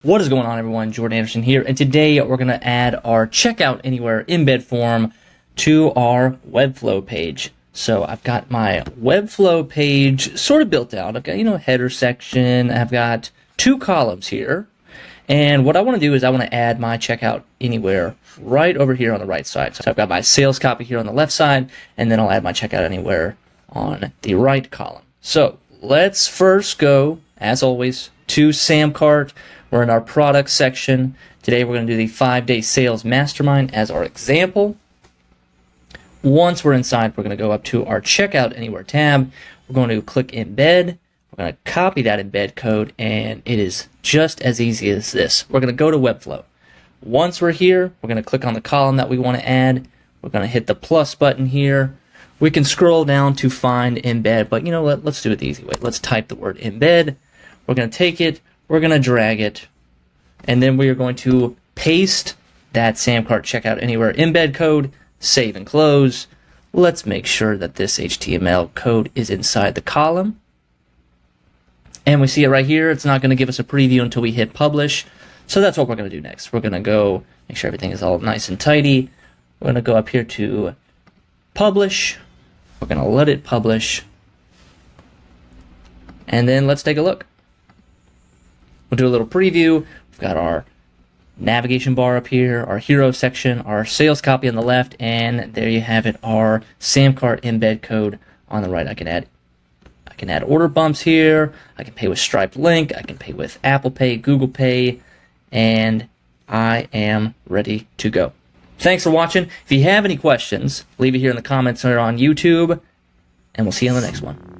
What is going on, everyone? Jordan Anderson here, and today we're going to add our Checkout Anywhere embed form to our Webflow page. So I've got my Webflow page sort of built out. I've got, a header section. I've got 2 columns here. And what I want to do is I want to add my Checkout Anywhere right over here on the right side. So I've got my sales copy here on the left side, and then I'll add my Checkout Anywhere on the right column. So let's first go, as always, to SamCart. We're in our product section. Today we're going to do the 5-day sales mastermind as our example. Once we're inside, we're going to go up to our Checkout Anywhere tab. We're going to click embed. We're going to copy that embed code, and it is just as easy as this. We're going to go to Webflow. Once we're here, we're going to click on the column that we want to add. We're going to hit the plus button here. We can scroll down to find embed, but let's do it the easy way. Let's type the word embed. We're going to take it. We're going to drag it, and then we are going to paste that SamCart Checkout Anywhere embed code, save and close. Let's make sure that this HTML code is inside the column. And we see it right here. It's not going to give us a preview until we hit publish. So that's what we're going to do next. We're going to go make sure everything is all nice and tidy. We're going to go up here to publish. We're going to let it publish. And then let's take a look. We'll do a little preview. We've got our navigation bar up here, our hero section, our sales copy on the left, and there you have it, our SamCart embed code on the right. I can add order bumps here. I can pay with Stripe Link. I can pay with Apple Pay, Google Pay, and I am ready to go. Thanks for watching. If you have any questions, leave it here in the comments or on YouTube, and we'll see you on the next one.